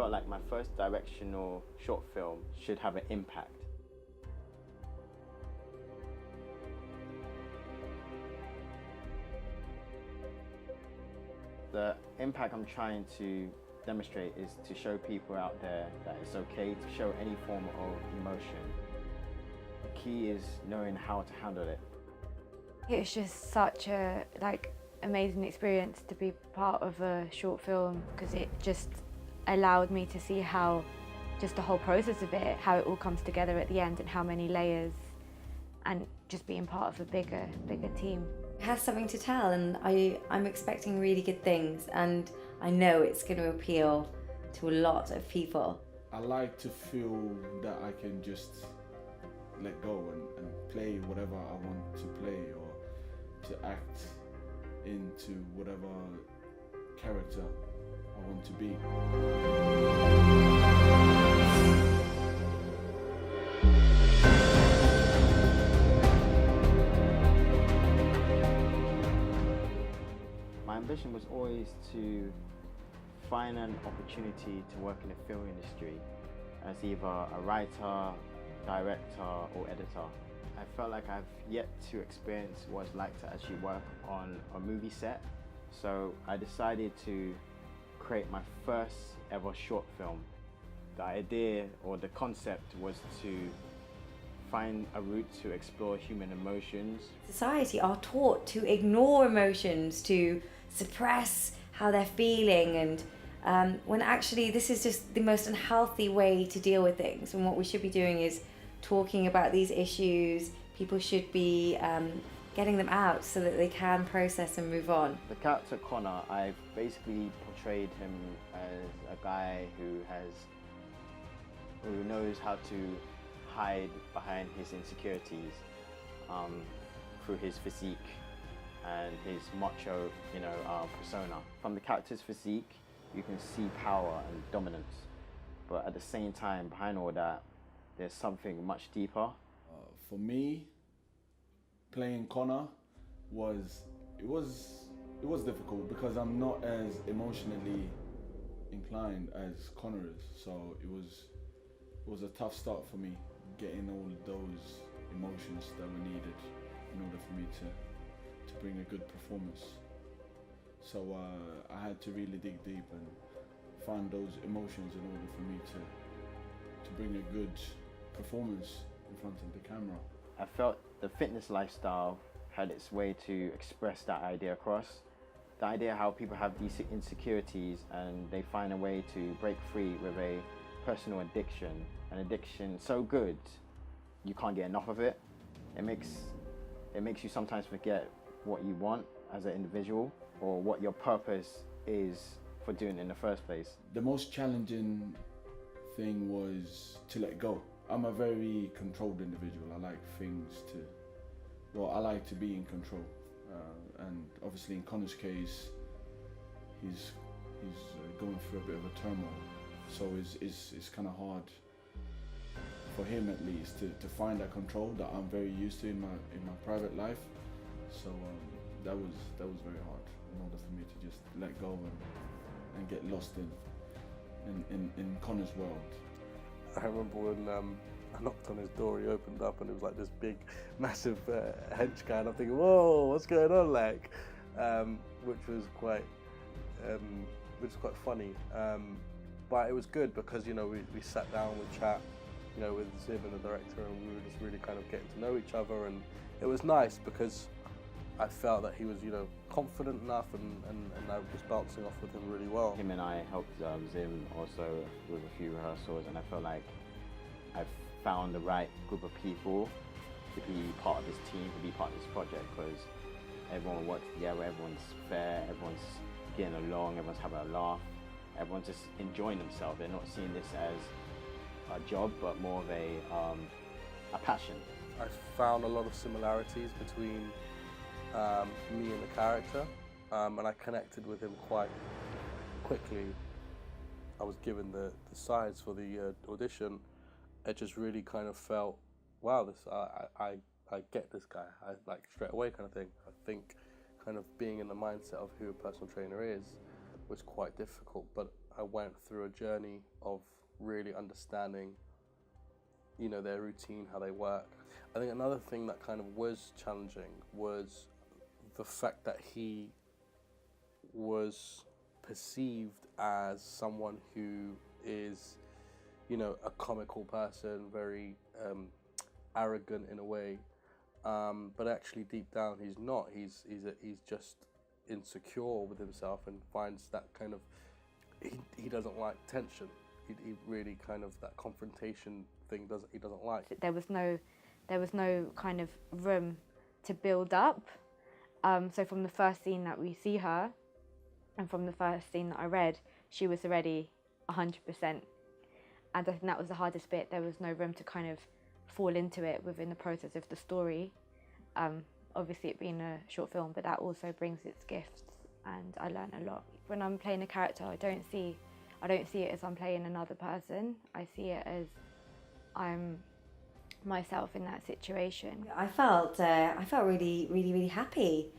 felt like my first directional short film should have an impact. The impact I'm trying to demonstrate is to show people out there that it's okay to show any form of emotion. The key is knowing how to handle it. It was just such a amazing experience to be part of a short film, because it just allowed me to see how just the whole process of it, how it all comes together at the end and how many layers, and just being part of a bigger team. It has something to tell, and I'm expecting really good things, and I know it's going to appeal to a lot of people. I like to feel that I can just let go and play whatever I want to play, or to act into whatever character I want to be. My ambition was always to find an opportunity to work in the film industry as either a writer, director or editor. I felt like I've yet to experience what it's like to actually work on a movie set. So I decided to create my first ever short film. The idea or the concept was to find a route to explore human emotions. Society are taught to ignore emotions, to suppress how they're feeling, and when actually this is just the most unhealthy way to deal with things. And what we should be doing is talking about these issues. People should be getting them out so that they can process and move on. The character Connor, I've basically portrayed him as a guy who knows how to hide behind his insecurities through his physique and his macho, persona. From the character's physique, you can see power and dominance, but at the same time, behind all that, there's something much deeper. For me, playing Connor was difficult because I'm not as emotionally inclined as Connor is. So it was a tough start for me, getting all those emotions that were needed in order for me to bring a good performance. So I had to really dig deep and find those emotions in order for me to bring a good performance in front of the camera. I felt the fitness lifestyle had its way to express that idea across. The idea how people have these insecurities and they find a way to break free with a personal addiction, an addiction so good you can't get enough of it. It makes you sometimes forget what you want as an individual or what your purpose is for doing it in the first place. The most challenging thing was to let go. I'm a very controlled individual. I like to be in control. And obviously in Connor's case, he's going through a bit of a turmoil. So it's kind of hard for him, at least, to find that control that I'm very used to in my private life. So that was very hard in order for me to just let go and get lost in Connor's world. I remember when I knocked on his door, he opened up and it was like this big, massive hench guy, and I'm thinking, whoa, what's going on, like? Which was quite funny. But it was good because, we sat down, we chat, with Zib and the director, and we were just really kind of getting to know each other, and it was nice because I felt that he was, confident enough, and I was bouncing off with him really well. Him and I helped Zim also with a few rehearsals, and I feel like I've found the right group of people to be part of this team, to be part of this project, because everyone works together, everyone's fair, everyone's getting along, everyone's having a laugh, everyone's just enjoying themselves. They're not seeing this as a job, but more of a passion. I found a lot of similarities between me and the character, and I connected with him quite quickly. I was given the sides for the audition. It just really kind of felt, wow, I get this guy, like straight away kind of thing. I think kind of being in the mindset of who a personal trainer is was quite difficult, but I went through a journey of really understanding, you know, their routine, how they work. I think another thing that kind of was challenging was the fact that he was perceived as someone who is, you know, a comical person, very arrogant in a way, but actually deep down he's not. He's just insecure with himself and finds that kind of, he doesn't like tension. He really kind of, that confrontation thing he doesn't like. There was no kind of room to build up. So from the first scene that we see her, and from the first scene that I read, she was already 100%. And I think that was the hardest bit. There was no room to kind of fall into it within the process of the story. Obviously it being a short film, but that also brings its gifts, and I learned a lot. When I'm playing a character, I don't see it as I'm playing another person. I see it as I'm myself in that situation. I felt really, really, really happy.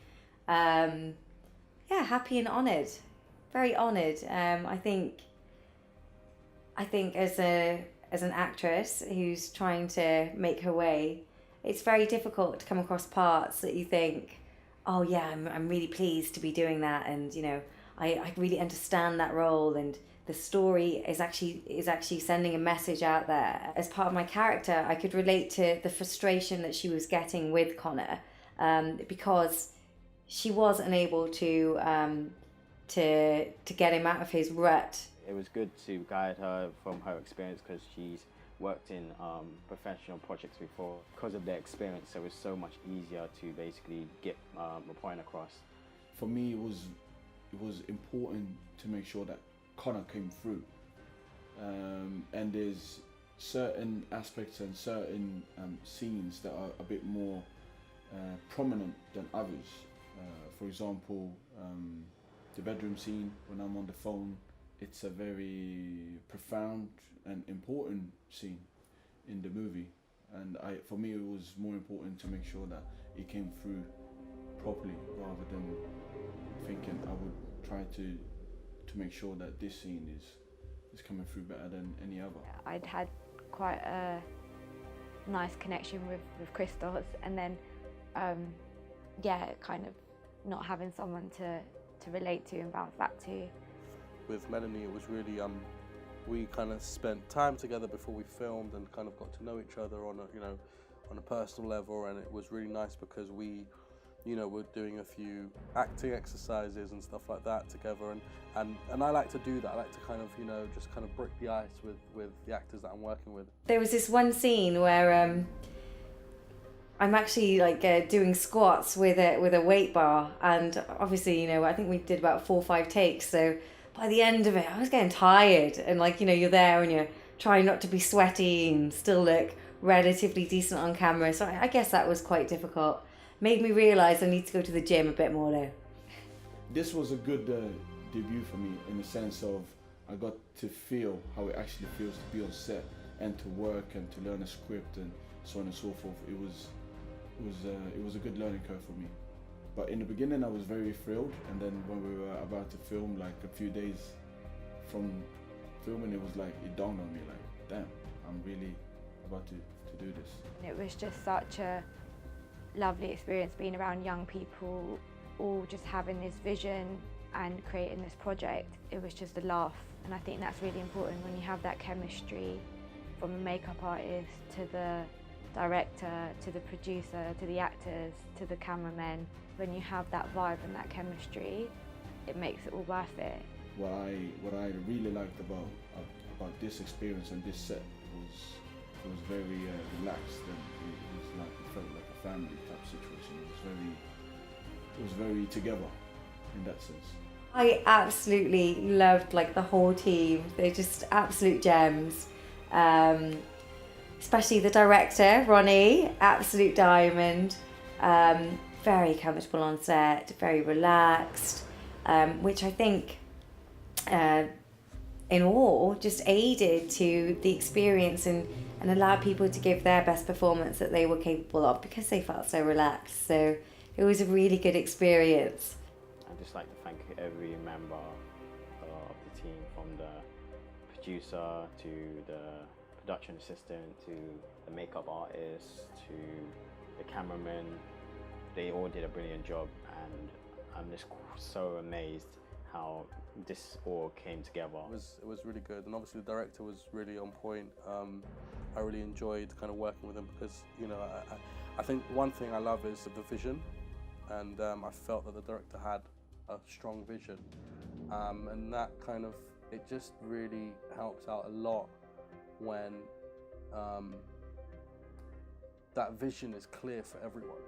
Happy and honoured, very honoured. I think as an actress who's trying to make her way, it's very difficult to come across parts that you think, oh yeah, I'm really pleased to be doing that, and you know, I really understand that role, and the story is actually sending a message out there. As part of my character, I could relate to the frustration that she was getting with Connor, because she was unable to get him out of his rut. It was good to guide her from her experience, because she's worked in professional projects before. Because of their experience, it was so much easier to basically get a point across. For me, it was important to make sure that Connor came through, and there's certain aspects and certain scenes that are a bit more prominent than others. For example, the bedroom scene when I'm on the phone, it's a very profound and important scene in the movie, and for me it was more important to make sure that it came through properly, rather than thinking I would try to make sure that this scene is coming through better than any other. I'd had quite a nice connection with Christos, and then kind of not having someone to relate to and bounce back to. With Melanie, it was really we kind of spent time together before we filmed and kind of got to know each other on a personal level, and it was really nice because we, you know, we're doing a few acting exercises and stuff like that together, and I like to do that. I like to kind of, you know, just kind of break the ice with the actors that I'm working with. There was this one scene where I'm actually like doing squats with a weight bar, and obviously, you know, I think we did about 4 or 5 takes, so by the end of it I was getting tired, and like, you know, you're there and you're trying not to be sweaty and still look relatively decent on camera, so I guess that was quite difficult. Made me realise I need to go to the gym a bit more though. This was a good debut for me, in the sense of I got to feel how it actually feels to be on set and to work and to learn a script and so on and so forth. It was a good learning curve for me. But in the beginning I was very thrilled, and then when we were about to film, like a few days from filming, it was like, it dawned on me like, damn, I'm really about to do this. It was just such a lovely experience being around young people, all just having this vision and creating this project. It was just a laugh, and I think that's really important when you have that chemistry, from the makeup artist to the director to the producer to the actors to the cameramen. When you have that vibe and that chemistry, it makes it all worth it. What I really liked about this experience and this set was very relaxed, and it felt like a family type situation. It was very together in that sense. I absolutely loved like the whole team. They're just absolute gems. Especially the director, Ronnie, absolute diamond. Very comfortable on set, very relaxed, which I think in all just aided to the experience and allowed people to give their best performance that they were capable of, because they felt so relaxed. So it was a really good experience. I'd just like to thank every member of of the team, from the producer to the production assistant to the makeup artist to the cameraman. They all did a brilliant job, and I'm just so amazed how this all came together. It was really good, and obviously the director was really on point. I really enjoyed kind of working with him because, you know, I think one thing I love is the vision, and I felt that the director had a strong vision, and that kind of, it just really helps out a lot when that vision is clear for everyone.